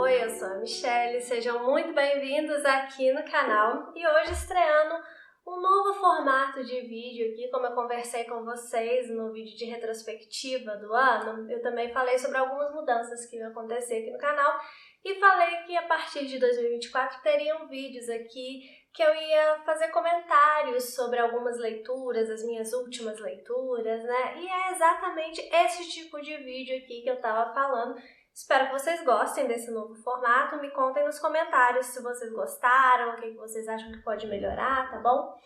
Oi, eu sou a Michelle, sejam muito bem-vindos aqui no canal e hoje estreando um novo formato de vídeo aqui, como eu conversei com vocês no vídeo de retrospectiva do ano, eu também falei sobre algumas mudanças que iam acontecer aqui no canal e falei que a partir de 2024 teriam vídeos aqui que eu ia fazer comentários sobre algumas leituras, as minhas últimas leituras, né? E é exatamente esse tipo de vídeo aqui que eu tava falando. Espero que vocês gostem desse novo formato, me contem nos comentários se vocês gostaram, o que vocês acham que pode melhorar, tá bom?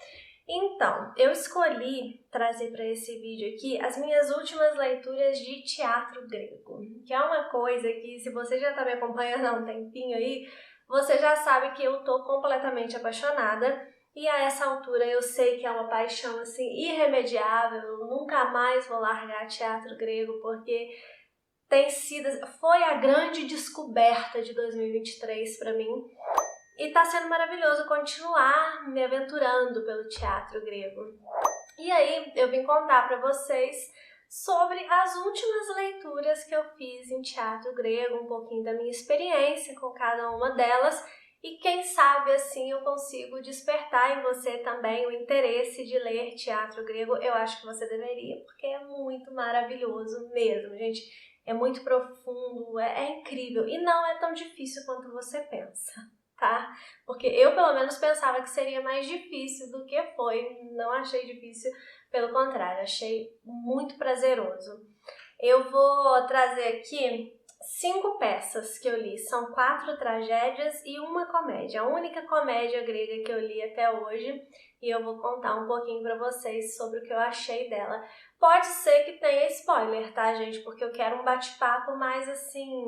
Então, eu escolhi trazer para esse vídeo aqui as minhas últimas leituras de teatro grego, que é uma coisa que, se você já tá me acompanhando há um tempinho aí, você já sabe que eu tô completamente apaixonada e a essa altura eu sei que é uma paixão assim irremediável, eu nunca mais vou largar teatro grego porque foi a grande descoberta de 2023 para mim e tá sendo maravilhoso continuar me aventurando pelo teatro grego. E aí eu vim contar para vocês sobre as últimas leituras que eu fiz em teatro grego, um pouquinho da minha experiência com cada uma delas e quem sabe assim eu consigo despertar em você também o interesse de ler teatro grego. Eu acho que você deveria, porque é muito maravilhoso mesmo, gente. É muito profundo, é incrível e não é tão difícil quanto você pensa, tá? Porque eu, pelo menos, pensava que seria mais difícil do que foi. Não achei difícil, pelo contrário, achei muito prazeroso. Eu vou trazer aqui 5 peças que eu li. São 4 tragédias e uma comédia. A única comédia grega que eu li até hoje. E eu vou contar um pouquinho pra vocês sobre o que eu achei dela. Pode ser que tenha spoiler, tá, gente? Porque eu quero um bate-papo mais assim...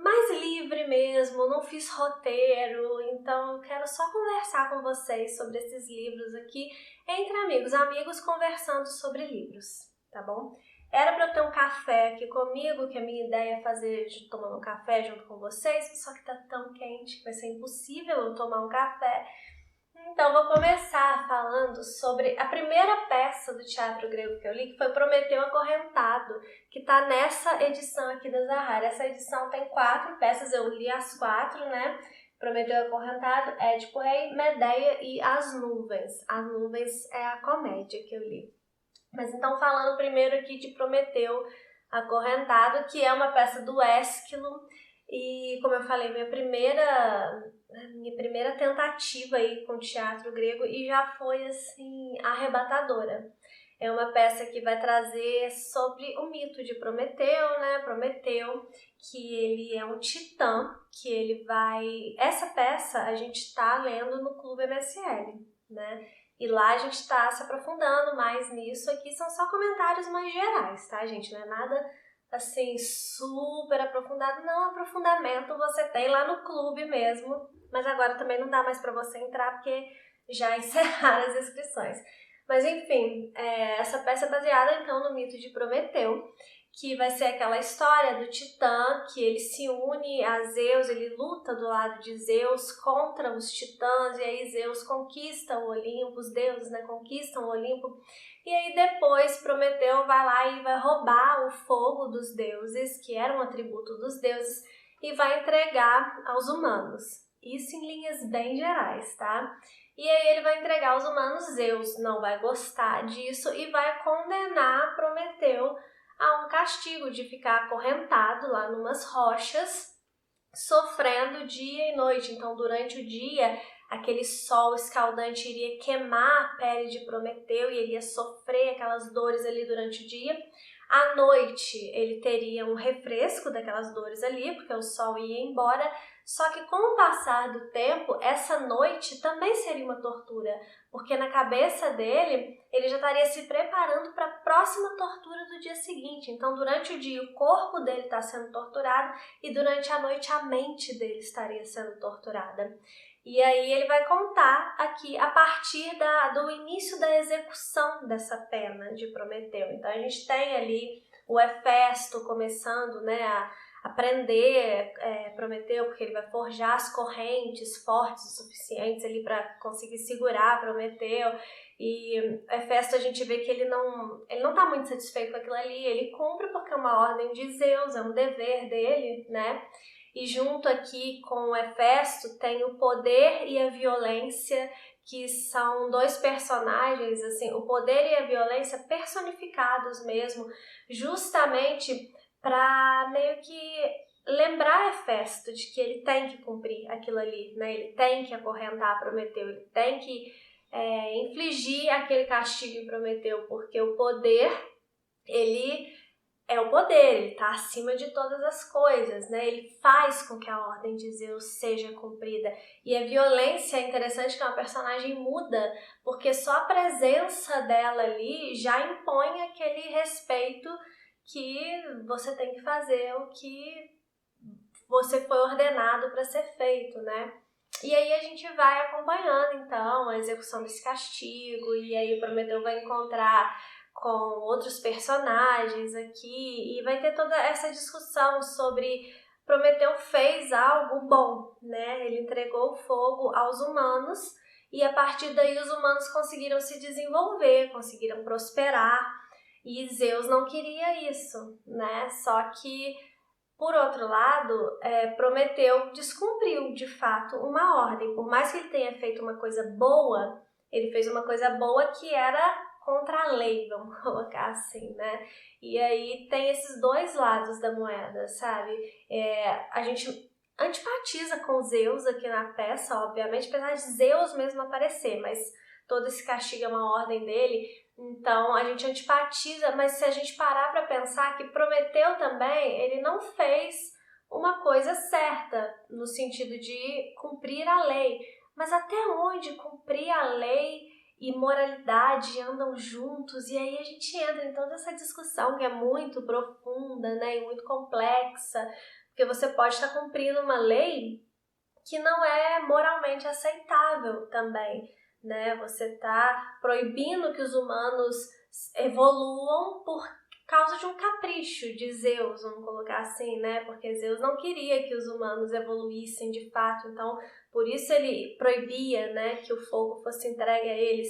mais livre mesmo, não fiz roteiro, então eu quero só conversar com vocês sobre esses livros aqui, entre amigos conversando sobre livros, tá bom? Era para eu ter um café aqui comigo, que a minha ideia é fazer tomando um café junto com vocês, só que tá tão quente que vai ser impossível eu tomar um café. Então, vou começar falando sobre a primeira peça do teatro grego que eu li, que foi Prometeu Acorrentado, que está nessa edição aqui da Zahara. Essa edição tem 4 peças, eu li as 4, né? Prometeu Acorrentado, Édipo Rei, Medeia e As Nuvens. As Nuvens é a comédia que eu li. Mas então, falando primeiro aqui de Prometeu Acorrentado, que é uma peça do Ésquilo, e como eu falei, minha primeira tentativa aí com teatro grego e já foi assim arrebatadora. É uma peça que vai trazer sobre o mito de Prometeu, né? Prometeu, que ele é um titã, que ele vai... Essa peça a gente está lendo no Clube MSL, né? E lá a gente está se aprofundando mais nisso. Aqui são só comentários mais gerais, tá, gente? Não é nada assim super aprofundado, não. Aprofundamento você tem lá no clube mesmo, mas agora também não dá mais para você entrar porque já encerraram as inscrições. Mas enfim, essa peça é baseada então no mito de Prometeu, que vai ser aquela história do Titã, que ele se une a Zeus, ele luta do lado de Zeus contra os titãs, e aí Zeus conquista o Olimpo, os deuses, né, conquistam o Olimpo, e aí depois Prometeu vai lá e vai roubar o fogo dos deuses, que era um atributo dos deuses, e vai entregar aos humanos. Isso em linhas bem gerais, tá? E aí ele vai entregar aos humanos, Zeus não vai gostar disso e vai condenar Prometeu a um castigo de ficar acorrentado lá numas rochas, sofrendo dia e noite. Então, durante o dia, aquele sol escaldante iria queimar a pele de Prometeu e ele ia sofrer aquelas dores ali durante o dia. À noite, ele teria um refresco daquelas dores ali, porque o sol ia embora. Só que com o passar do tempo, essa noite também seria uma tortura, porque na cabeça dele, ele já estaria se preparando para a próxima tortura do dia seguinte. Então, durante o dia, o corpo dele está sendo torturado e durante a noite, a mente dele estaria sendo torturada. E aí ele vai contar aqui a partir do início da execução dessa pena de Prometeu. Então, a gente tem ali o Hefesto começando, né, a prender Prometeu, porque ele vai forjar as correntes fortes o suficientes ali para conseguir segurar Prometeu. E Hefesto a gente vê que ele não tá muito satisfeito com aquilo ali, ele cumpre porque é uma ordem de Zeus, é um dever dele, né? e junto aqui com o Hefesto tem o poder e a violência, que são dois personagens, assim, o poder e a violência personificados mesmo, justamente para meio que lembrar Hefesto de que ele tem que cumprir aquilo ali, né? Ele tem que acorrentar Prometeu, ele tem que infligir aquele castigo em Prometeu, porque o poder, ele é o poder, ele está acima de todas as coisas, né? Ele faz com que a ordem de Zeus seja cumprida. E a violência é interessante que é uma personagem muda, porque só a presença dela ali já impõe aquele respeito que você tem que fazer o que você foi ordenado para ser feito, né? E aí a gente vai acompanhando, então, a execução desse castigo, e aí o Prometeu vai encontrar com outros personagens aqui, e vai ter toda essa discussão sobre Prometeu fez algo bom, né? Ele entregou o fogo aos humanos, e a partir daí os humanos conseguiram se desenvolver, conseguiram prosperar, e Zeus não queria isso, né? Só que por outro lado, Prometeu descumpriu, de fato, uma ordem. Por mais que ele tenha feito uma coisa boa, ele fez uma coisa boa que era contra a lei, vamos colocar assim, né? E aí tem esses dois lados da moeda, sabe? A gente antipatiza com Zeus aqui na peça, obviamente, apesar de Zeus mesmo aparecer, mas todo esse castigo é uma ordem dele. Então a gente antipatiza, mas se a gente parar para pensar que Prometeu também, ele não fez uma coisa certa, no sentido de cumprir a lei. Mas até onde cumprir a lei e moralidade andam juntos? E aí a gente entra em toda essa discussão que é muito profunda, né, e muito complexa, porque você pode estar cumprindo uma lei que não é moralmente aceitável também, né? Você está proibindo que os humanos evoluam por causa de um capricho de Zeus, vamos colocar assim, né? Porque Zeus não queria que os humanos evoluíssem de fato, então por isso ele proibia, né, que o fogo fosse entregue a eles.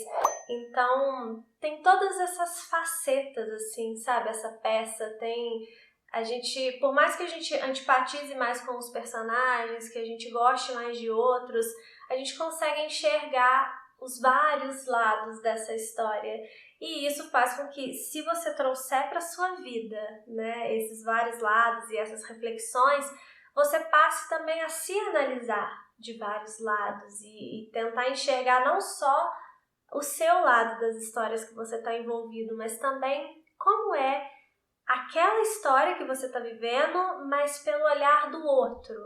Então tem todas essas facetas, assim, sabe? Essa peça tem... A gente, por mais que a gente antipatize mais com os personagens, que a gente goste mais de outros, a gente consegue enxergar os vários lados dessa história. E isso faz com que, se você trouxer para sua vida, né, esses vários lados e essas reflexões, você passe também a se analisar de vários lados e tentar enxergar não só o seu lado das histórias que você está envolvido, mas também como é aquela história que você está vivendo, mas pelo olhar do outro,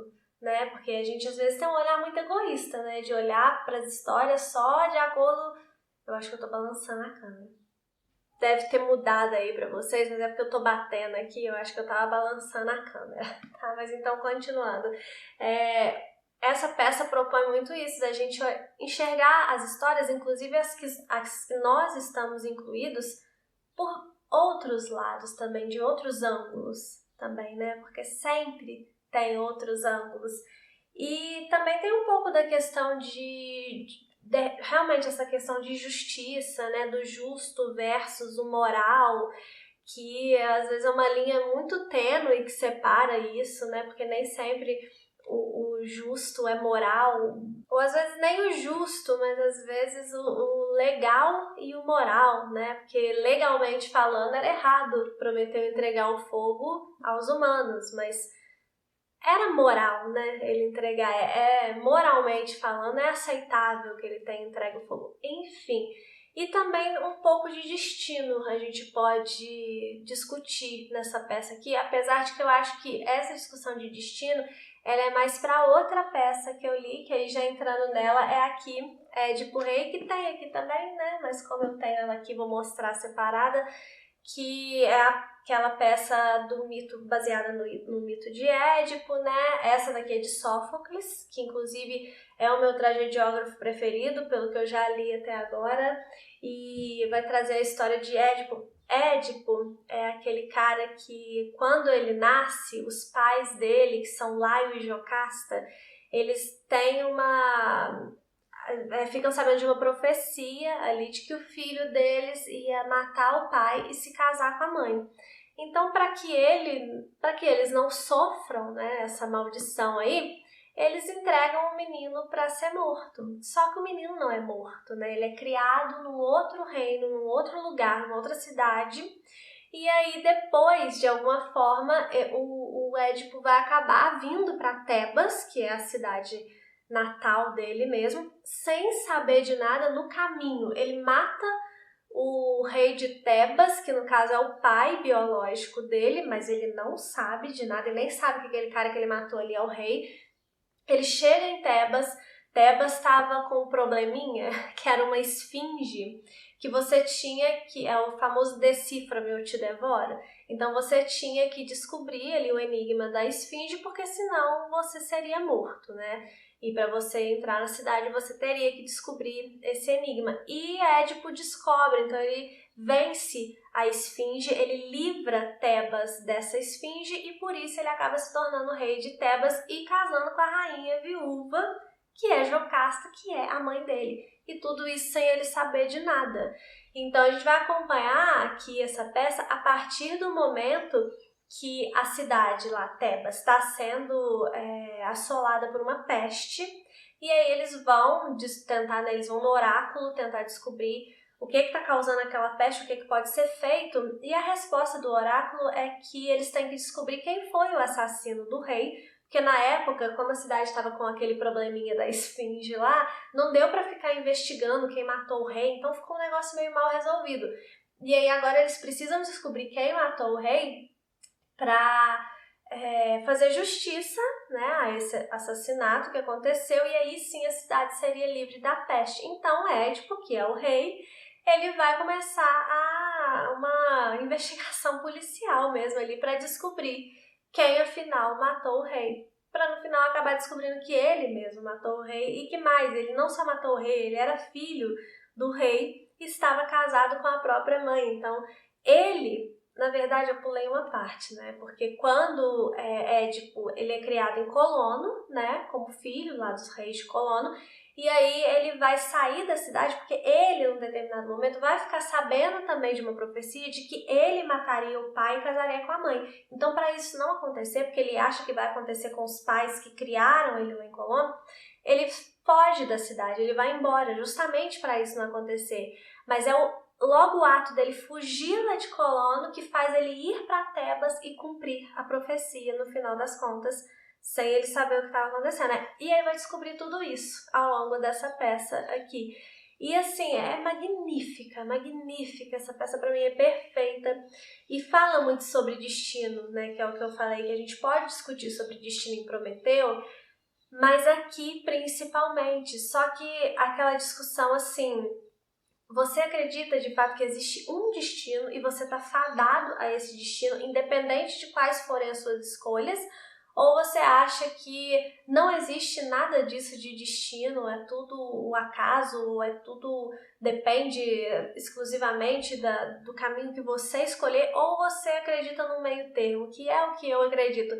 né? Porque a gente às vezes tem um olhar muito egoísta, né? De olhar para as histórias só de acordo... Eu acho que eu tô balançando a câmera. Deve ter mudado aí para vocês, mas é porque eu tô batendo aqui, eu acho que eu tava balançando a câmera, tá? Mas então, continuando. Essa peça propõe muito isso, da gente enxergar as histórias, inclusive as que nós estamos incluídos, por outros lados também, de outros ângulos também, né? Porque sempre tem outros ângulos. E também tem um pouco da questão de realmente essa questão de justiça, né? Do justo versus o moral, que às vezes é uma linha muito tênue que separa isso, né? Porque nem sempre o justo é moral, ou às vezes nem o justo, mas às vezes o legal e o moral, né? Porque legalmente falando era errado Prometeu entregar o fogo aos humanos, mas era moral, né? Ele entregar, moralmente falando, é aceitável que ele tenha entregue o fogo. Enfim, e também um pouco de destino a gente pode discutir nessa peça aqui, apesar de que eu acho que essa discussão de destino ela é mais para outra peça que eu li, que aí já entrando nela é aqui, Édipo Rei, que tem aqui também, né? Mas como eu tenho ela aqui, vou mostrar separada, que é aquela peça do mito baseada no mito de Édipo, né? Essa daqui é de Sófocles, que inclusive é o meu tragediógrafo preferido, pelo que eu já li até agora, e vai trazer a história de Édipo. Édipo é aquele cara que, quando ele nasce, os pais dele, que são Laio e Jocasta, eles têm ficam sabendo de uma profecia ali de que o filho deles ia matar o pai e se casar com a mãe. Então, para que eles não sofram, né, essa maldição aí, eles entregam o menino para ser morto. Só que o menino não é morto, né? Ele é criado num outro reino, num outro lugar, numa outra cidade. E aí depois, de alguma forma, o Édipo vai acabar vindo para Tebas, que é a cidade natal dele mesmo, sem saber de nada no caminho. Ele mata o rei de Tebas, que no caso é o pai biológico dele, mas ele não sabe de nada, ele nem sabe que aquele cara que ele matou ali é o rei. Ele chega em Tebas, Tebas estava com um probleminha, que era uma esfinge, que você tinha que, é o famoso decifra-me ou te devora. Então você tinha que descobrir ali o enigma da esfinge, porque senão você seria morto, né? E para você entrar na cidade, você teria que descobrir esse enigma. E Édipo descobre, então ele vence a esfinge, ele livra Tebas dessa esfinge e por isso ele acaba se tornando rei de Tebas e casando com a rainha viúva, que é Jocasta, que é a mãe dele. E tudo isso sem ele saber de nada. Então a gente vai acompanhar aqui essa peça a partir do momento que a cidade lá, Tebas, está sendo assolada por uma peste, e aí eles vão tentar, né, eles vão no oráculo tentar descobrir o que está causando aquela peste, o que pode ser feito, e a resposta do oráculo é que eles têm que descobrir quem foi o assassino do rei, porque na época, como a cidade estava com aquele probleminha da esfinge lá, não deu para ficar investigando quem matou o rei, então ficou um negócio meio mal resolvido. E aí agora eles precisam descobrir quem matou o rei para fazer justiça, né, a esse assassinato que aconteceu, e aí sim a cidade seria livre da peste. Então Édipo, que é o rei, ele vai começar uma investigação policial mesmo ali para descobrir quem afinal matou o rei, para no final acabar descobrindo que ele mesmo matou o rei e que mais, ele não só matou o rei, ele era filho do rei e estava casado com a própria mãe. Então ele, na verdade, eu pulei uma parte, né? Porque quando Édipo, ele é criado em Colono, né? Como filho lá dos reis de Colono, e aí ele vai sair da cidade porque ele, num determinado momento, vai ficar sabendo também de uma profecia de que ele mataria o pai e casaria com a mãe. Então, para isso não acontecer, porque ele acha que vai acontecer com os pais que criaram ele lá em Colono, ele foge da cidade, ele vai embora, justamente para isso não acontecer. Mas é logo o ato dele fugir lá de Colono que faz ele ir para Tebas e cumprir a profecia no final das contas, sem ele saber o que estava acontecendo, né? E aí vai descobrir tudo isso ao longo dessa peça aqui. E assim, é magnífica, magnífica. Essa peça para mim é perfeita e fala muito sobre destino, né? Que é o que eu falei, que a gente pode discutir sobre destino em Prometeu, mas aqui principalmente. Só que aquela discussão assim, você acredita de fato que existe um destino e você está fadado a esse destino, independente de quais forem as suas escolhas? Ou você acha que não existe nada disso de destino, é tudo o acaso, depende exclusivamente do caminho que você escolher? Ou você acredita no meio termo, que é o que eu acredito,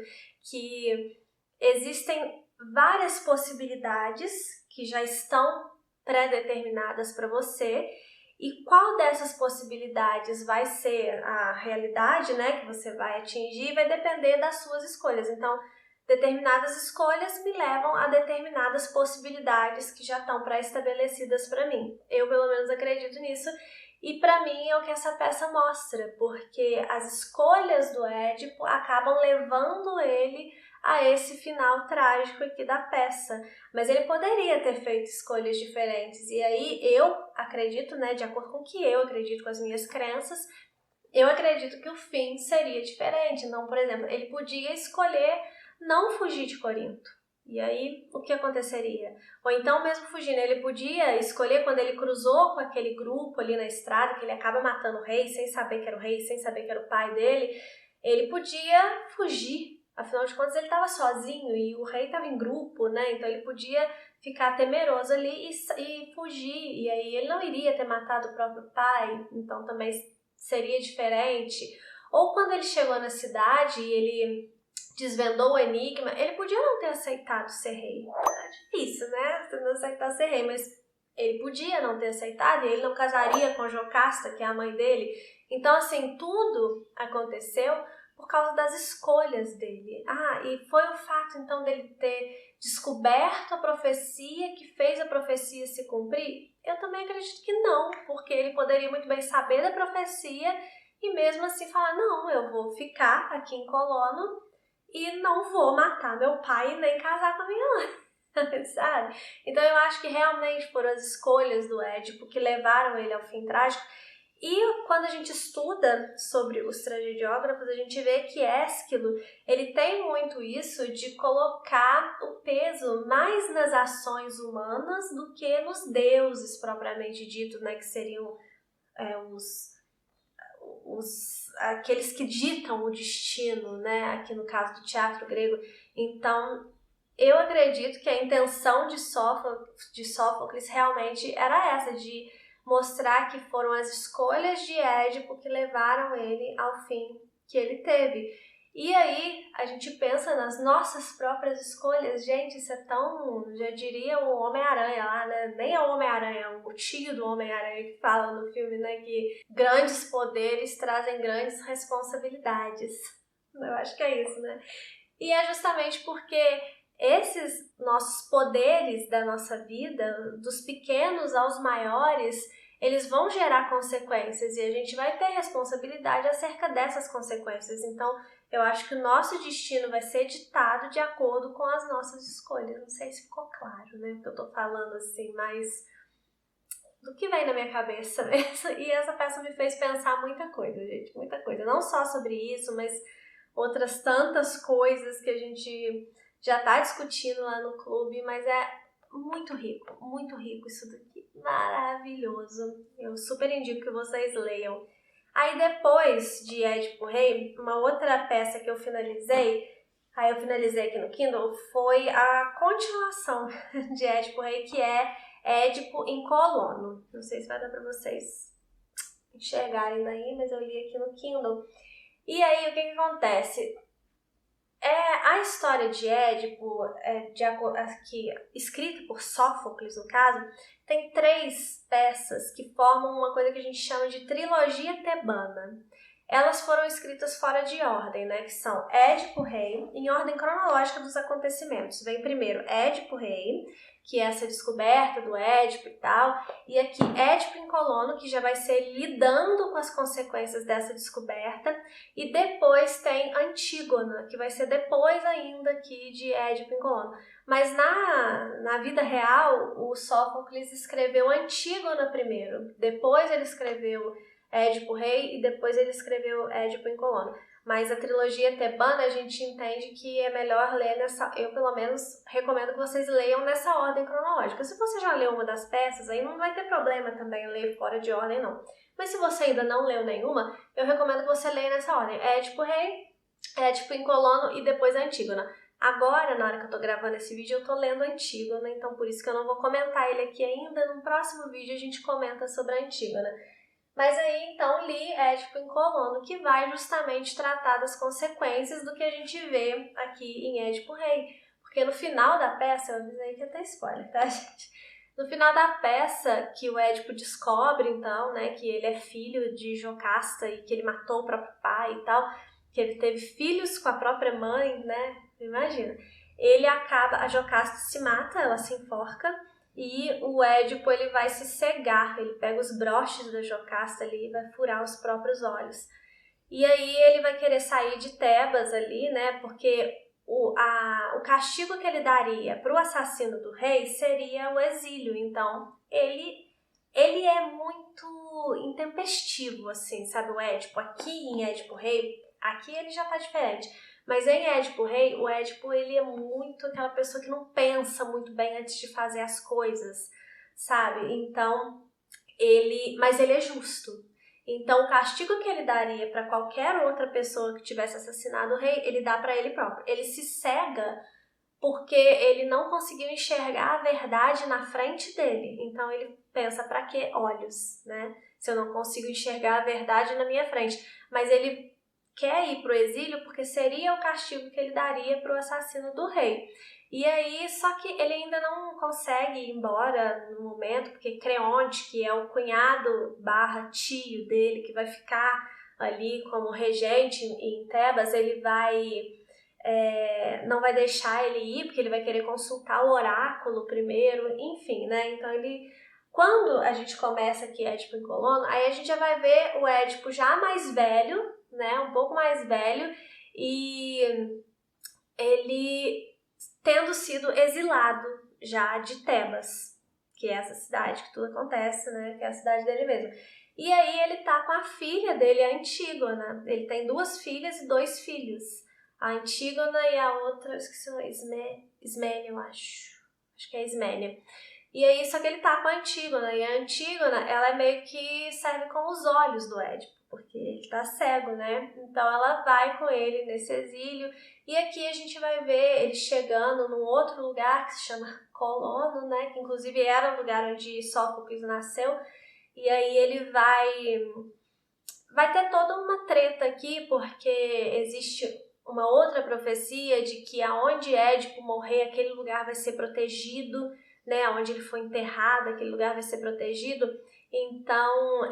que existem várias possibilidades que já estão pré-determinadas para você, e qual dessas possibilidades vai ser a realidade, né, que você vai atingir, vai depender das suas escolhas. Então, determinadas escolhas me levam a determinadas possibilidades que já estão pré-estabelecidas para mim. Eu, pelo menos, acredito nisso, e para mim é o que essa peça mostra, porque as escolhas do Édipo acabam levando ele a esse final trágico aqui da peça. Mas ele poderia ter feito escolhas diferentes. E aí eu acredito, né, de acordo com o que eu acredito, com as minhas crenças, eu acredito que o fim seria diferente. Então, por exemplo, ele podia escolher não fugir de Corinto. E aí, o que aconteceria? Ou então, mesmo fugindo, ele podia escolher quando ele cruzou com aquele grupo ali na estrada, que ele acaba matando o rei, sem saber que era o rei, sem saber que era o pai dele, ele podia fugir. Afinal de contas, ele estava sozinho e o rei estava em grupo, né? Então ele podia ficar temeroso ali e fugir. E aí ele não iria ter matado o próprio pai, então também seria diferente. Ou quando ele chegou na cidade e ele desvendou o enigma, ele podia não ter aceitado ser rei. É difícil, né? Você não aceitar ser rei, mas ele podia não ter aceitado e ele não casaria com Jocasta, que é a mãe dele. Então, assim, tudo aconteceu por causa das escolhas dele. E foi o fato, então, dele ter descoberto a profecia que fez a profecia se cumprir? Eu também acredito que não, porque ele poderia muito bem saber da profecia e mesmo assim falar, não, eu vou ficar aqui em Colono e não vou matar meu pai nem casar com a minha mãe, sabe? Então eu acho que realmente foram as escolhas do Édipo que levaram ele ao fim trágico. E quando a gente estuda sobre os tragediógrafos, a gente vê que Ésquilo, ele tem muito isso de colocar o peso mais nas ações humanas do que nos deuses propriamente dito, né, que seriam aqueles que ditam o destino, né, aqui no caso do teatro grego. Então, eu acredito que a intenção de Sófocles realmente era essa, de mostrar que foram as escolhas de Édipo que levaram ele ao fim que ele teve. E aí, a gente pensa nas nossas próprias escolhas. Gente, isso é tão... Já diria o Homem-Aranha lá, né? Nem é o Homem-Aranha, é o tio do Homem-Aranha que fala no filme, né? Que grandes poderes trazem grandes responsabilidades. Eu acho que é isso, né? E é justamente porque esses nossos poderes da nossa vida, dos pequenos aos maiores, eles vão gerar consequências e a gente vai ter responsabilidade acerca dessas consequências. Então, eu acho que o nosso destino vai ser ditado de acordo com as nossas escolhas. Não sei se ficou claro, né? O que eu tô falando assim, mas do que vem na minha cabeça mesmo. E essa peça me fez pensar muita coisa, gente, muita coisa. Não só sobre isso, mas outras tantas coisas que a gente já tá discutindo lá no clube, mas é muito rico isso daqui, maravilhoso. Eu super indico que vocês leiam. Aí depois de Édipo Rei, uma outra peça que eu finalizei aqui no Kindle, foi a continuação de Édipo Rei, que é Édipo em Colono. Não sei se vai dar pra vocês enxergarem daí, mas eu li aqui no Kindle. E aí, o que acontece? A história de Édipo, aqui, escrita por Sófocles, no caso, tem 3 peças que formam uma coisa que a gente chama de trilogia tebana. Elas foram escritas fora de ordem, né? Que são Édipo Rei, em ordem cronológica dos acontecimentos. Vem primeiro Édipo Rei, que é essa descoberta do Édipo e tal, e aqui Édipo em Colono, que já vai ser lidando com as consequências dessa descoberta, e depois tem Antígona, que vai ser depois ainda aqui de Édipo em Colono. Mas na vida real, o Sófocles escreveu Antígona primeiro, depois ele escreveu Édipo Rei e depois ele escreveu Édipo em Colono. Mas a trilogia tebana a gente entende que é melhor ler eu pelo menos recomendo que vocês leiam nessa ordem cronológica. Se você já leu uma das peças, aí não vai ter problema também ler fora de ordem não. Mas se você ainda não leu nenhuma, eu recomendo que você leia nessa ordem. Édipo Rei, Édipo em Colono e depois a Antígona. Agora, na hora que eu tô gravando esse vídeo, eu tô lendo Antígona, então por isso que eu não vou comentar ele aqui ainda. No próximo vídeo a gente comenta sobre a Antígona. Mas aí, então, li Édipo em Colono, que vai justamente tratar das consequências do que a gente vê aqui em Édipo Rei. Porque no final da peça, eu avisei que ia ter spoiler, tá, gente? No final da peça, que o Édipo descobre, então, né, que ele é filho de Jocasta e que ele matou o próprio pai e tal, que ele teve filhos com a própria mãe, né, imagina. A Jocasta se mata, ela se enforca, e o Édipo, ele vai se cegar, ele pega os broches da Jocasta ali e vai furar os próprios olhos. E aí ele vai querer sair de Tebas ali, né, porque o castigo que ele daria para o assassino do rei seria o exílio. Então, ele é muito intempestivo, assim, sabe, o Édipo. Aqui em Édipo Rei, aqui ele já tá diferente. Mas em Édipo Rei, o Édipo, ele é muito aquela pessoa que não pensa muito bem antes de fazer as coisas, sabe? Então, mas ele é justo. Então, o castigo que ele daria para qualquer outra pessoa que tivesse assassinado o rei, ele dá para ele próprio. Ele se cega porque ele não conseguiu enxergar a verdade na frente dele. Então, ele pensa, para que olhos, né? Se eu não consigo enxergar a verdade na minha frente. Mas ele quer ir para o exílio porque seria o castigo que ele daria para o assassino do rei. E aí, só que ele ainda não consegue ir embora no momento, porque Creonte, que é o cunhado barra tio dele, que vai ficar ali como regente em Tebas, ele não vai deixar ele ir, porque ele vai querer consultar o oráculo primeiro, enfim, né? Então quando a gente começa aqui Édipo em Colono, aí a gente já vai ver o Édipo já mais velho, né? Um pouco mais velho, e ele tendo sido exilado já de Tebas, que é essa cidade que tudo acontece, né? Que é a cidade dele mesmo. E aí ele tá com a filha dele, a Antígona. Ele tem 2 filhas e 2 filhos. A Antígona e a outra, esqueci o nome, Ismênia, eu acho. Acho que é Ismênia. E aí, só que ele tá com a Antígona, e a Antígona, ela é meio que serve como os olhos do Édipo, porque ele tá cego, né? Então ela vai com ele nesse exílio, e aqui a gente vai ver ele chegando num outro lugar que se chama Colono, né? Que inclusive era o lugar onde Sófocles nasceu, e aí ele vai ter toda uma treta aqui, porque existe uma outra profecia de que aonde Édipo morrer, aquele lugar vai ser protegido, né, onde ele foi enterrado, aquele lugar vai ser protegido. Então,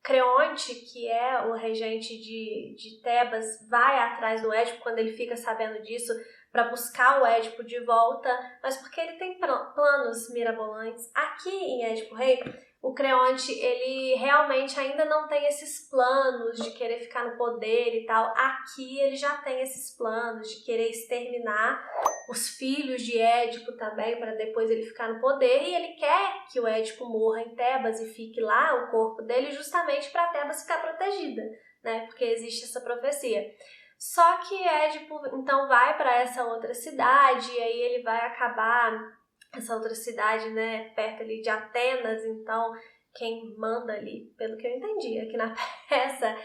Creonte, que é o regente de Tebas, vai atrás do Édipo quando ele fica sabendo disso, para buscar o Édipo de volta, mas porque ele tem planos mirabolantes. Aqui em Édipo Rei, o Creonte, ele realmente ainda não tem esses planos de querer ficar no poder e tal. Aqui ele já tem esses planos de querer exterminar os filhos de Édipo também, para depois ele ficar no poder, e ele quer que o Édipo morra em Tebas e fique lá o corpo dele justamente para Tebas ficar protegida, né? Porque existe essa profecia. Só que Édipo então vai para essa outra cidade, e aí ele vai acabar essa outra cidade, né, perto ali de Atenas. Então quem manda ali, pelo que eu entendi aqui na peça,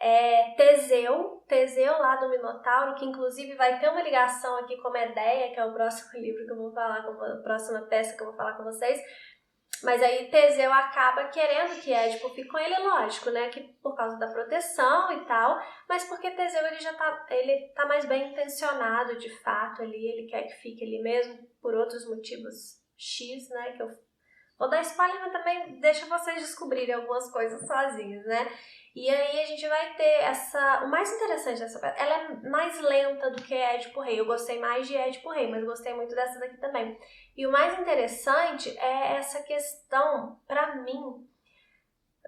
é Teseu lá do Minotauro, que inclusive vai ter uma ligação aqui com Medeia, que é o próximo livro que eu vou falar, a próxima peça que eu vou falar com vocês. Mas aí Teseu acaba querendo que Édipo fique com ele, lógico, né, que por causa da proteção e tal, mas porque Teseu ele tá mais bem intencionado de fato ali, ele quer que fique ali mesmo por outros motivos X, né, que eu vou dar spoiler, mas também deixa vocês descobrirem algumas coisas sozinhos, né? E aí a gente vai ter o mais interessante dessa peça, ela é mais lenta do que Édipo Rei. Eu gostei mais de Édipo Rei, mas gostei muito dessa daqui também. E o mais interessante é essa questão, pra mim,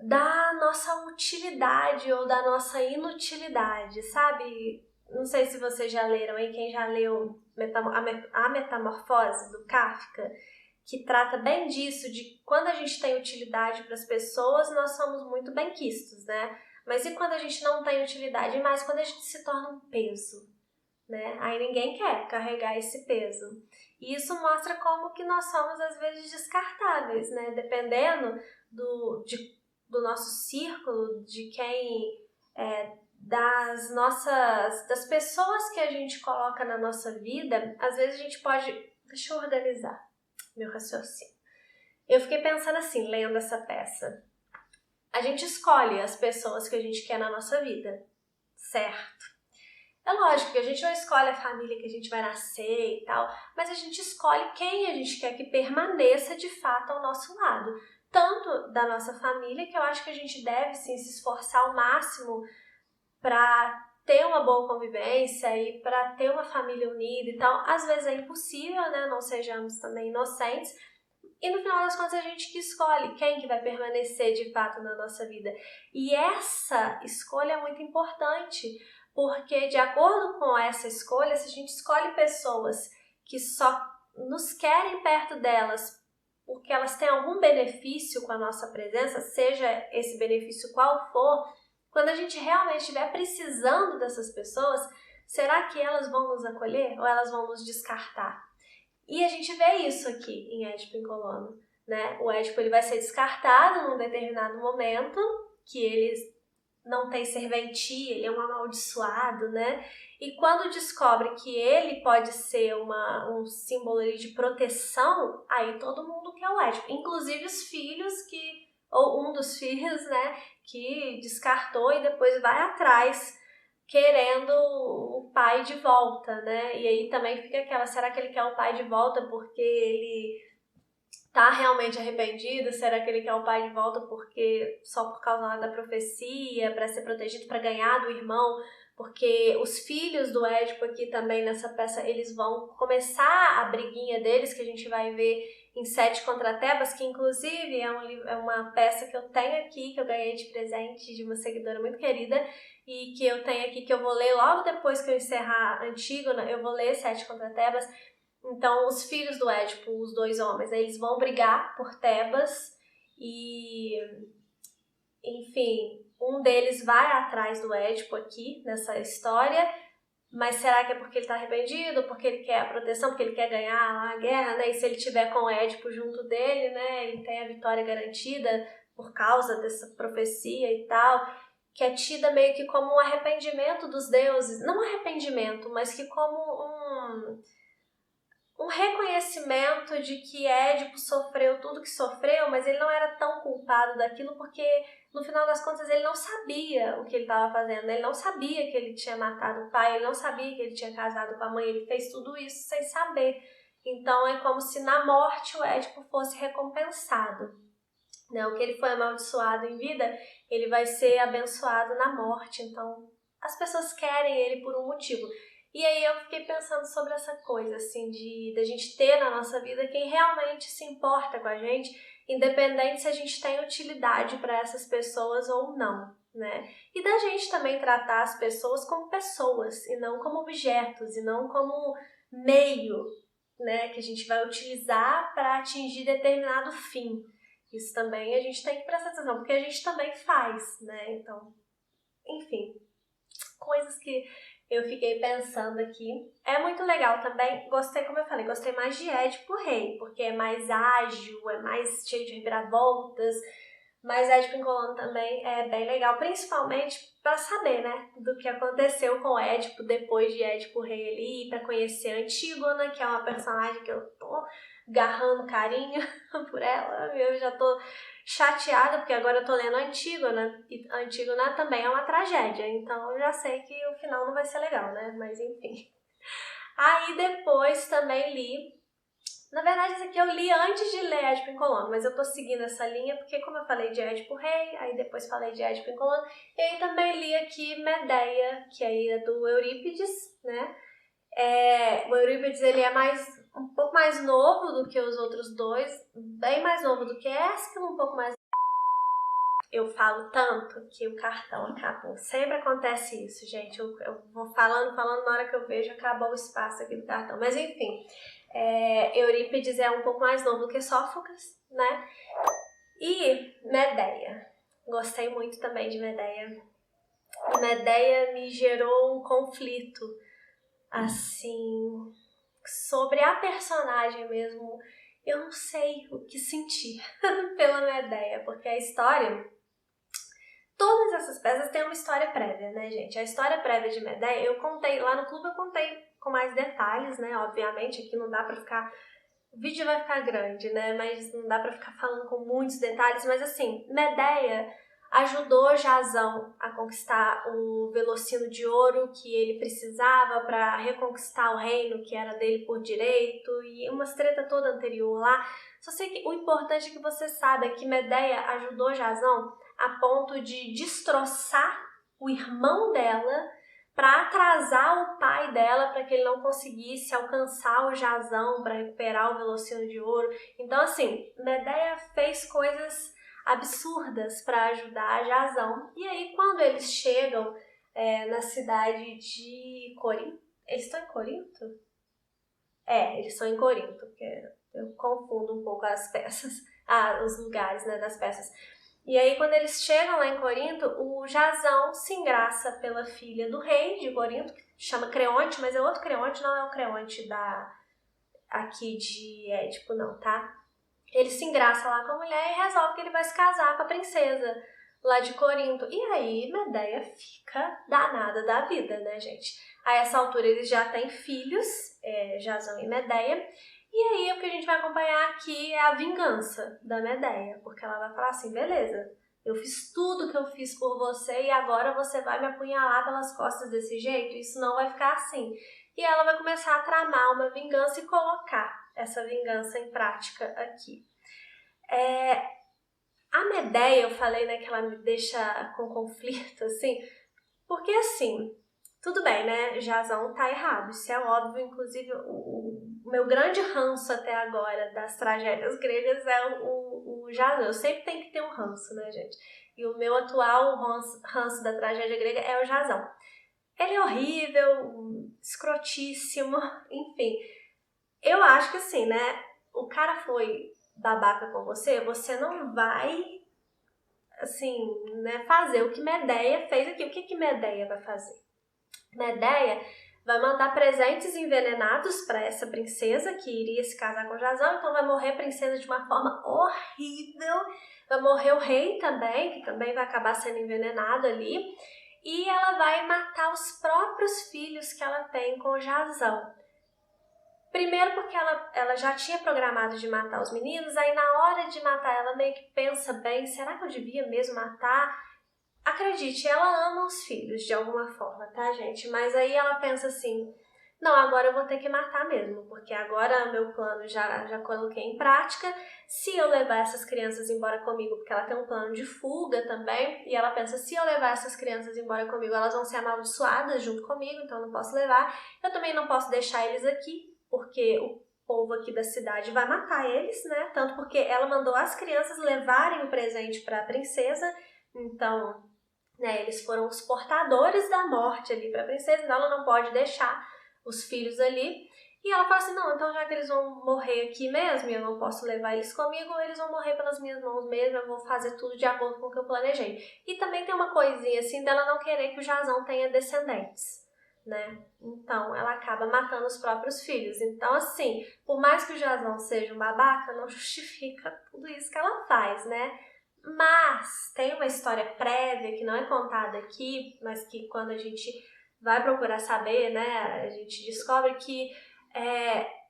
da nossa utilidade ou da nossa inutilidade, sabe? Não sei se vocês já leram aí, quem já leu A Metamorfose, do Kafka, que trata bem disso, de quando a gente tem utilidade para as pessoas, nós somos muito benquistos, né? Mas e quando a gente não tem utilidade? E mais quando a gente se torna um peso, né? Aí ninguém quer carregar esse peso. E isso mostra como que nós somos, às vezes, descartáveis, né? Dependendo do nosso círculo, de quem... das pessoas que a gente coloca na nossa vida, às vezes a gente pode... Deixa eu organizar meu raciocínio. Eu fiquei pensando assim, lendo essa peça. A gente escolhe as pessoas que a gente quer na nossa vida, certo? É lógico que a gente não escolhe a família que a gente vai nascer e tal, mas a gente escolhe quem a gente quer que permaneça de fato ao nosso lado. Tanto da nossa família, que eu acho que a gente deve sim se esforçar ao máximo para ter uma boa convivência e para ter uma família unida e tal. Às vezes é impossível, né? Não sejamos também inocentes. E no final das contas a gente que escolhe quem que vai permanecer de fato na nossa vida. E essa escolha é muito importante, porque de acordo com essa escolha, se a gente escolhe pessoas que só nos querem perto delas porque elas têm algum benefício com a nossa presença, seja esse benefício qual for, quando a gente realmente estiver precisando dessas pessoas, será que elas vão nos acolher ou elas vão nos descartar? E a gente vê isso aqui em Édipo em Colono, né? O Édipo ele vai ser descartado num determinado momento, que ele não tem serventia, ele é um amaldiçoado, né? E quando descobre que ele pode ser um símbolo ali de proteção, aí todo mundo quer o Édipo, inclusive os filhos ou um dos filhos, né, que descartou e depois vai atrás querendo o pai de volta, né? E aí também fica aquela, será que ele quer o pai de volta porque ele tá realmente arrependido? Será que ele quer o pai de volta porque só por causa da profecia, para ser protegido, para ganhar do irmão? Porque os filhos do Édipo aqui também nessa peça, eles vão começar a briguinha deles, que a gente vai ver em Sete contra Tebas, que inclusive é uma peça que eu tenho aqui, que eu ganhei de presente de uma seguidora muito querida, e que eu tenho aqui, que eu vou ler logo depois que eu encerrar Antígona, eu vou ler Sete contra Tebas. Então, os filhos do Édipo, os dois homens, eles vão brigar por Tebas e, enfim, um deles vai atrás do Édipo aqui nessa história, mas será que é porque ele está arrependido, porque ele quer a proteção, porque ele quer ganhar lá a guerra, né? E se ele tiver com o Édipo junto dele, né, ele tem a vitória garantida por causa dessa profecia e tal, que é tida meio que como um arrependimento dos deuses, não arrependimento, mas que como um reconhecimento de que Édipo sofreu tudo que sofreu, mas ele não era tão culpado daquilo porque, no final das contas, ele não sabia o que ele estava fazendo, ele não sabia que ele tinha matado o pai, ele não sabia que ele tinha casado com a mãe, ele fez tudo isso sem saber. Então é como se na morte o Édipo fosse recompensado. Né? O que ele foi amaldiçoado em vida, ele vai ser abençoado na morte. Então as pessoas querem ele por um motivo. E aí eu fiquei pensando sobre essa coisa, assim, de a gente ter na nossa vida quem realmente se importa com a gente, independente se a gente tem utilidade para essas pessoas ou não, né? E da gente também tratar as pessoas como pessoas, e não como objetos, e não como meio, né, que a gente vai utilizar para atingir determinado fim. Isso também a gente tem que prestar atenção, porque a gente também faz, né? Então, enfim, coisas que eu fiquei pensando aqui. É muito legal também, gostei, como eu falei, gostei mais de Édipo Rei, porque é mais ágil, é mais cheio de reviravoltas, mas Édipo em Colono também é bem legal, principalmente para saber, né, do que aconteceu com Édipo depois de Édipo Rei ali, para conhecer Antígona, que é uma personagem que eu tô agarrando carinho por ela, eu já tô chateada, porque agora eu tô lendo Antígona, e Antígona também é uma tragédia, então eu já sei que o final não vai ser legal, né? Mas enfim. Aí depois também li, na verdade esse aqui eu li antes de ler Édipo em Colono, mas eu tô seguindo essa linha porque como eu falei de Édipo Rei, aí depois falei de Édipo em Colono, e aí também li aqui Medeia, que aí é do Eurípides, né? O Eurípides ele é um pouco mais novo do que os outros dois, bem mais novo do que Ésquilo, um pouco mais. Eu falo tanto que o cartão acabou. Sempre acontece isso, gente. Eu vou falando, na hora que eu vejo, acabou o espaço aqui do cartão. Mas enfim, Eurípides é um pouco mais novo do que Sófocles, né? E Medeia. Gostei muito também de Medeia. E Medeia me gerou um conflito, assim, sobre a personagem mesmo. Eu não sei o que sentir pela Medeia, porque a história... Todas essas peças têm uma história prévia, né, gente? A história prévia de Medeia, eu contei, lá no clube eu contei com mais detalhes, né? Obviamente, aqui não dá pra ficar... O vídeo vai ficar grande, né? Mas não dá pra ficar falando com muitos detalhes. Mas assim, Medeia ajudou Jasão a conquistar o Velocino de Ouro que ele precisava para reconquistar o reino que era dele por direito e uma treta toda anterior lá. Só sei que o importante é que você saiba que Medeia ajudou Jasão a ponto de destroçar o irmão dela para atrasar o pai dela para que ele não conseguisse alcançar o Jasão para recuperar o Velocino de Ouro. Então assim, Medeia fez coisas absurdas para ajudar Jasão. E aí quando eles chegam na cidade de Corinto, eles estão em Corinto? Eles estão em Corinto, porque eu confundo um pouco as peças, os lugares, né, das peças. E aí, quando eles chegam lá em Corinto, o Jasão se engraça pela filha do rei de Corinto, que chama Creonte, mas é outro Creonte, não é o Creonte aqui de Édipo, não, tá? Ele se engraça lá com a mulher e resolve que ele vai se casar com a princesa lá de Corinto. E aí, Medeia fica danada da vida, né, gente? A essa altura, eles já têm filhos, Jasão e Medeia. E aí, o que a gente vai acompanhar aqui é a vingança da Medeia, porque ela vai falar assim, beleza, Eu fiz tudo que eu fiz por você e agora você vai me apunhalar pelas costas desse jeito? Isso não vai ficar assim. E ela vai começar a tramar uma vingança e colocar essa vingança em prática aqui. A Medeia, eu falei, né, que ela me deixa com conflito, assim, porque assim, tudo bem, né, Jasão tá errado, isso é óbvio, inclusive o meu grande ranço até agora das tragédias gregas é o Jasão. Eu sempre tenho que ter um ranço, né, gente? E o meu atual ranço da tragédia grega é o Jasão. Ele é horrível, escrotíssimo, enfim. Eu acho que assim, né, o cara foi babaca com você, você não vai, assim, né, fazer o que Medeia fez aqui. O que Medeia vai fazer? Medeia vai mandar presentes envenenados para essa princesa que iria se casar com Jasão, então vai morrer a princesa de uma forma horrível, vai morrer o rei também, que também vai acabar sendo envenenado ali, e ela vai matar os próprios filhos que ela tem com Jasão. Primeiro porque ela já tinha programado de matar os meninos, aí na hora de matar ela meio que pensa bem, será que eu devia mesmo matar? Acredite, ela ama os filhos de alguma forma, tá, gente? Mas aí ela pensa assim, não, agora eu vou ter que matar mesmo, porque agora meu plano já coloquei em prática. Se eu levar essas crianças embora comigo, porque ela tem um plano de fuga também, e ela pensa, se eu levar essas crianças embora comigo, elas vão ser amaldiçoadas junto comigo, então eu não posso levar. Eu também não posso deixar eles aqui, porque o povo aqui da cidade vai matar eles, né? Tanto porque ela mandou as crianças levarem o presente para a princesa, então, né, eles foram os portadores da morte ali para a princesa, então ela não pode deixar os filhos ali. E ela fala assim, não, então já que eles vão morrer aqui mesmo e eu não posso levar eles comigo, eles vão morrer pelas minhas mãos mesmo, eu vou fazer tudo de acordo com o que eu planejei. E também tem uma coisinha assim dela não querer que o Jasão tenha descendentes, né? Então ela acaba matando os próprios filhos. Então assim, por mais que o Jasão seja um babaca, não justifica tudo isso que ela faz, né? Mas tem uma história prévia que não é contada aqui, mas que quando a gente vai procurar saber, né, a gente descobre que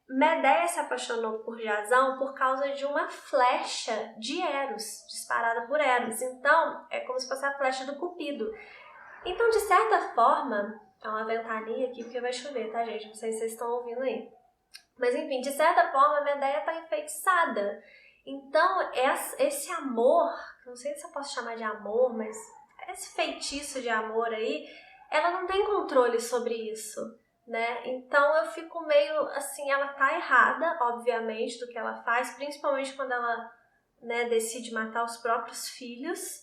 Medeia se apaixonou por Jasão por causa de uma flecha de Eros, disparada por Eros. Então, é como se fosse a flecha do Cupido. Então, de certa forma, tá uma ventania aqui porque vai chover, tá, gente? Não sei se vocês estão ouvindo aí. Mas, enfim, de certa forma, a Medeia tá enfeitiçada. Então, esse amor, não sei se eu posso chamar de amor, mas esse feitiço de amor aí, ela não tem controle sobre isso, né? Então eu fico meio assim, ela tá errada, obviamente, do que ela faz, principalmente quando ela, né, decide matar os próprios filhos,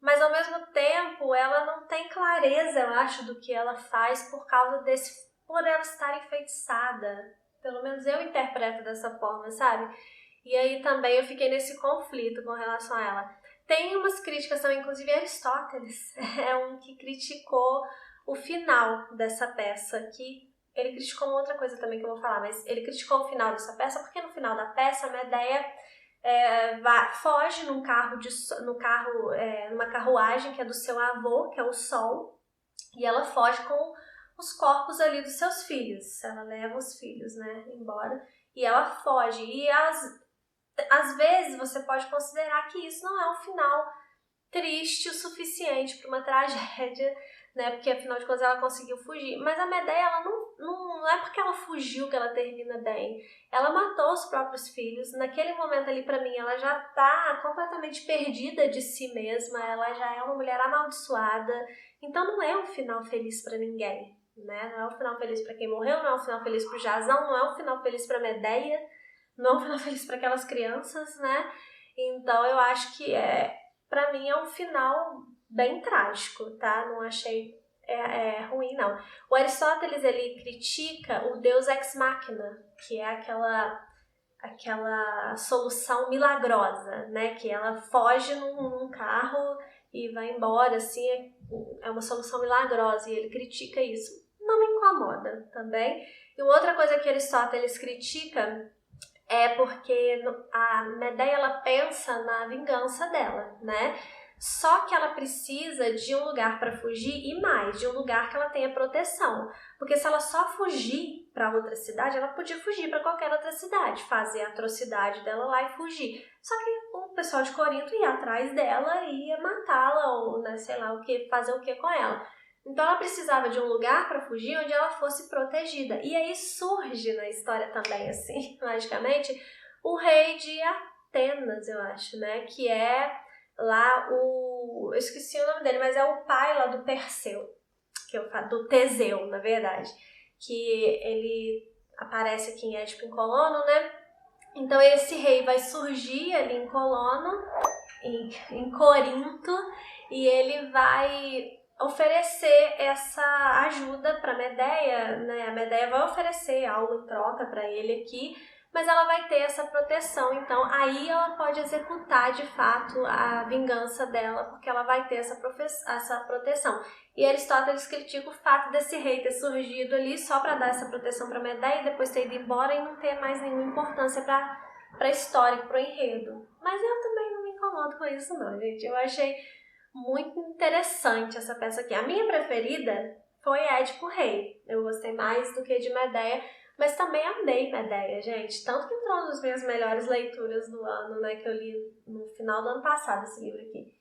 mas ao mesmo tempo ela não tem clareza, eu acho, do que ela faz por ela estar enfeitiçada. Pelo menos eu interpreto dessa forma, sabe? E aí também eu fiquei nesse conflito com relação a ela. Tem umas críticas também, inclusive Aristóteles é um que criticou o final dessa peça, que ele criticou uma outra coisa também que eu vou falar, mas ele criticou o final dessa peça porque no final da peça a Medeia foge numa carruagem que é do seu avô, que é o Sol, e ela foge com os corpos ali dos seus filhos. Ela leva os filhos, né, embora, e ela foge. E às vezes você pode considerar que isso não é um final triste o suficiente para uma tragédia, né? Porque afinal de contas ela conseguiu fugir. Mas a Medeia, ela não é porque ela fugiu que ela termina bem. Ela matou os próprios filhos. Naquele momento ali, para mim, ela já tá completamente perdida de si mesma. Ela já é uma mulher amaldiçoada. Então não é um final feliz para ninguém, né? Não é um final feliz para quem morreu, não é um final feliz pro Jasão, não é um final feliz para Medeia, não é um final feliz para aquelas crianças, né? Então eu acho que pra mim é um final bem trágico, tá? Não achei ruim, não. O Aristóteles, ele critica o Deus ex machina, que é aquela solução milagrosa, né? Que ela foge num carro e vai embora, assim, é uma solução milagrosa, e ele critica isso. Não me incomoda também. E uma outra coisa que Aristóteles critica é porque a Medeia, ela pensa na vingança dela, né? só que ela precisa de um lugar para fugir e mais, de um lugar que ela tenha proteção. Porque se ela só fugir para outra cidade, ela podia fugir para qualquer outra cidade, fazer a atrocidade dela lá e fugir. Só que o pessoal de Corinto ia atrás dela e ia matá-la ou, né, sei lá, o que, fazer o que com ela. Então ela precisava de um lugar para fugir onde ela fosse protegida. E aí surge na história também, assim, magicamente, o rei de Atenas, eu acho, né? Que é lá eu esqueci o nome dele, mas é o pai lá do Perseu, do Teseu, na verdade. Que ele aparece aqui em Édipo em Colono, né? Então esse rei vai surgir ali em Colono, em Corinto, e ele vai oferecer essa ajuda para Medeia, né? A Medeia vai oferecer algo em troca para ele aqui, mas ela vai ter essa proteção, então aí ela pode executar de fato a vingança dela, porque ela vai ter essa proteção. E Aristóteles critica o fato desse rei ter surgido ali só para dar essa proteção para Medeia e depois ter ido embora e não ter mais nenhuma importância para a história, para o enredo. Mas eu também não me incomodo com isso não, gente. Eu achei muito interessante essa peça aqui. A minha preferida foi Édipo Rei. Eu gostei mais do que de Medeia, mas também amei Medeia, gente. Tanto que entrou nas minhas melhores leituras do ano, né? Que eu li no final do ano passado, esse livro aqui.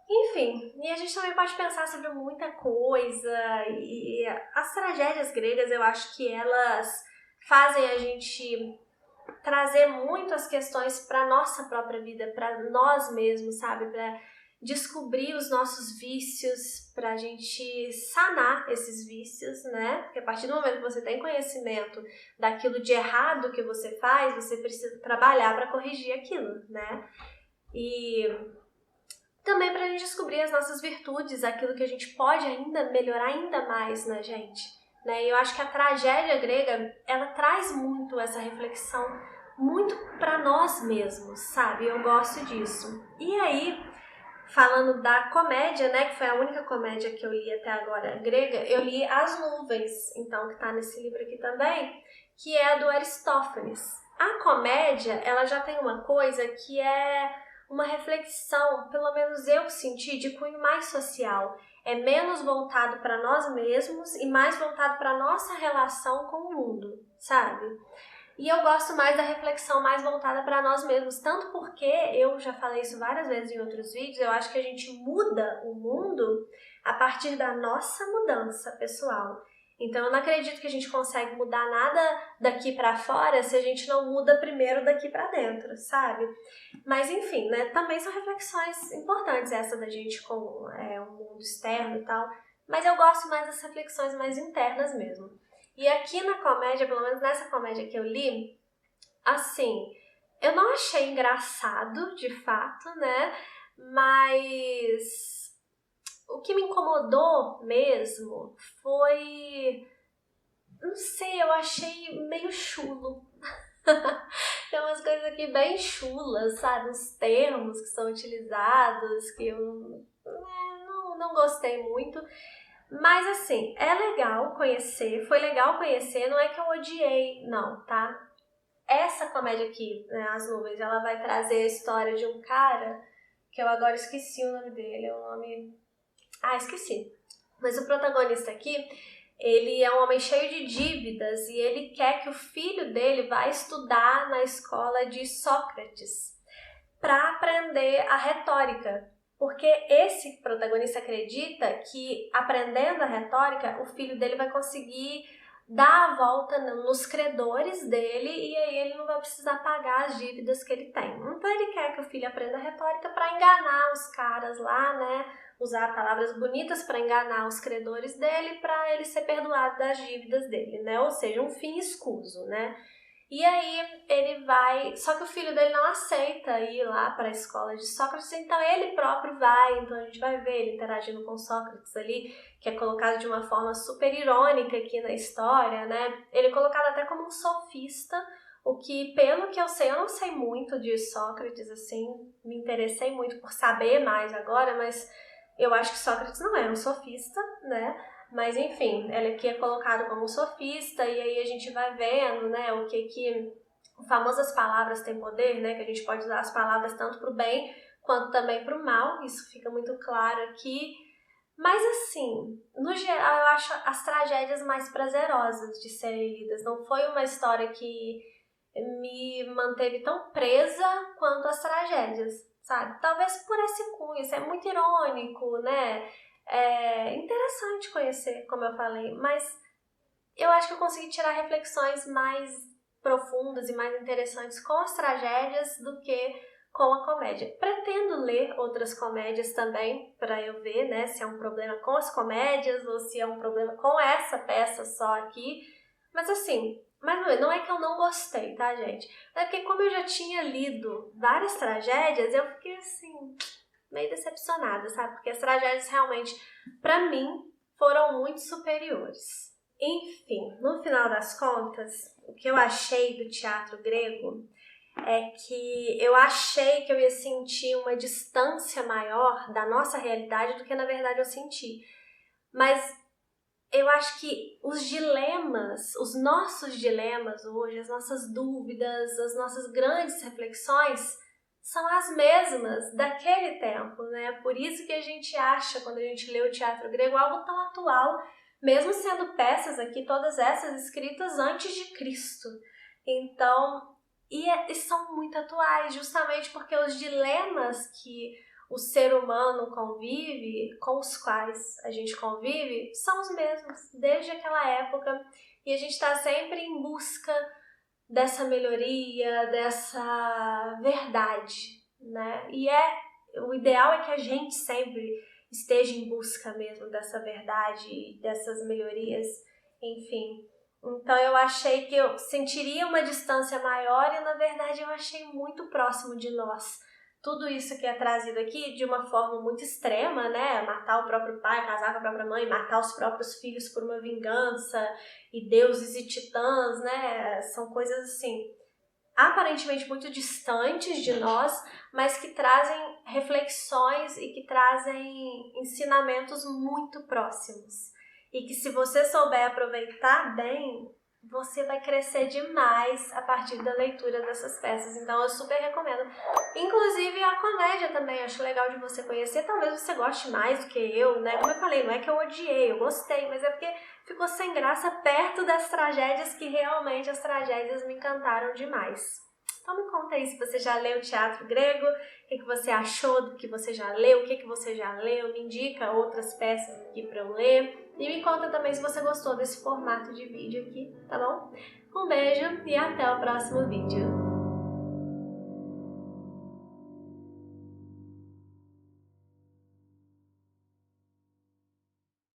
Enfim, e a gente também pode pensar sobre muita coisa. E as tragédias gregas, eu acho que elas fazem a gente trazer muito as questões para nossa própria vida, para nós mesmos, sabe? Para descobrir os nossos vícios, para a gente sanar esses vícios, né? Porque a partir do momento que você tem conhecimento daquilo de errado que você faz, você precisa trabalhar para corrigir aquilo, né? E também para a gente descobrir as nossas virtudes, aquilo que a gente pode ainda melhorar ainda mais na gente, né? E eu acho que a tragédia grega, ela traz muito essa reflexão, muito para nós mesmos, sabe? Eu gosto disso. E aí, falando da comédia, né, que foi a única comédia que eu li até agora grega, eu li As Nuvens, então, que tá nesse livro aqui também, que é do Aristófanes. A comédia, ela já tem uma coisa que é uma reflexão, pelo menos eu senti, de cunho mais social. É menos voltado para nós mesmos e mais voltado para nossa relação com o mundo, sabe? E eu gosto mais da reflexão mais voltada para nós mesmos, tanto porque, eu já falei isso várias vezes em outros vídeos, eu acho que a gente muda o mundo a partir da nossa mudança pessoal. Então eu não acredito que a gente consegue mudar nada daqui para fora se a gente não muda primeiro daqui para dentro, sabe? Mas enfim, né, também são reflexões importantes essa da gente com o mundo externo e tal, mas eu gosto mais das reflexões mais internas mesmo. E aqui na comédia, pelo menos nessa comédia que eu li, assim, eu não achei engraçado, de fato, né? Mas o que me incomodou mesmo foi... Não sei, eu achei meio chulo. Tem umas coisas aqui bem chulas, sabe? Os termos que são utilizados, que eu não gostei muito. Mas assim, é legal conhecer, foi legal conhecer, não é que eu odiei, não, tá? Essa comédia aqui, né, As Nuvens, ela vai trazer a história de um cara, que eu agora esqueci o nome dele, o nome... esqueci. Mas o protagonista aqui, ele é um homem cheio de dívidas e ele quer que o filho dele vá estudar na escola de Sócrates para aprender a retórica. Porque esse protagonista acredita que, aprendendo a retórica, o filho dele vai conseguir dar a volta nos credores dele e aí ele não vai precisar pagar as dívidas que ele tem. Então ele quer que o filho aprenda a retórica para enganar os caras lá, né? Usar palavras bonitas para enganar os credores dele para ele ser perdoado das dívidas dele, né? Ou seja, um fim escuso, né? E aí ele vai, só que o filho dele não aceita ir lá para a escola de Sócrates, então ele próprio vai, então a gente vai ver ele interagindo com Sócrates ali, que é colocado de uma forma super irônica aqui na história, né? Ele é colocado até como um sofista, o que, pelo que eu não sei muito de Sócrates, assim, me interessei muito por saber mais agora, mas eu acho que Sócrates não era um sofista, né? Mas enfim, ele aqui é colocado como sofista e aí a gente vai vendo, né, o famosas palavras têm poder, né, que a gente pode usar as palavras tanto para o bem quanto também para o mal, isso fica muito claro aqui. Mas assim, no geral eu acho as tragédias mais prazerosas de serem lidas. Não foi uma história que me manteve tão presa quanto as tragédias, sabe? Talvez por esse cunho, isso é muito irônico, né? É interessante conhecer, como eu falei, mas eu acho que eu consegui tirar reflexões mais profundas e mais interessantes com as tragédias do que com a comédia. Pretendo ler outras comédias também para eu ver, né, se é um problema com as comédias ou se é um problema com essa peça só aqui. Mas assim, mas não é que eu não gostei, tá, gente? É porque como eu já tinha lido várias tragédias, eu fiquei assim, meio decepcionada, sabe? Porque as tragédias realmente, pra mim, foram muito superiores. Enfim, no final das contas, o que eu achei do teatro grego é que eu achei que eu ia sentir uma distância maior da nossa realidade do que na verdade eu senti. Mas eu acho que os dilemas, os nossos dilemas hoje, as nossas dúvidas, as nossas grandes reflexões são as mesmas daquele tempo, né? Por isso que a gente acha, quando a gente lê o teatro grego, algo tão atual, mesmo sendo peças aqui, todas essas escritas antes de Cristo. Então, e são muito atuais, justamente porque os dilemas que o ser humano convive, com os quais a gente convive, são os mesmos, desde aquela época, e a gente está sempre em busca dessa melhoria, dessa verdade, né? E o ideal é que a gente sempre esteja em busca mesmo dessa verdade, dessas melhorias, enfim. Então eu achei que eu sentiria uma distância maior e na verdade eu achei muito próximo de nós. Tudo isso que é trazido aqui de uma forma muito extrema, né? Matar o próprio pai, casar com a própria mãe, matar os próprios filhos por uma vingança, e deuses e titãs, né? São coisas assim, aparentemente muito distantes de nós, mas que trazem reflexões e que trazem ensinamentos muito próximos. E que se você souber aproveitar bem, você vai crescer demais a partir da leitura dessas peças. Então eu super recomendo. Inclusive a comédia também, acho legal de você conhecer. Talvez você goste mais do que eu, né? Como eu falei, não é que eu odiei, eu gostei, mas é porque ficou sem graça perto das tragédias que realmente as tragédias me encantaram demais. Então me conta aí se você já leu teatro grego, o que você achou do que você já leu, o que você já leu, me indica outras peças aqui para eu ler. E me conta também se você gostou desse formato de vídeo aqui, tá bom? Um beijo e até o próximo vídeo.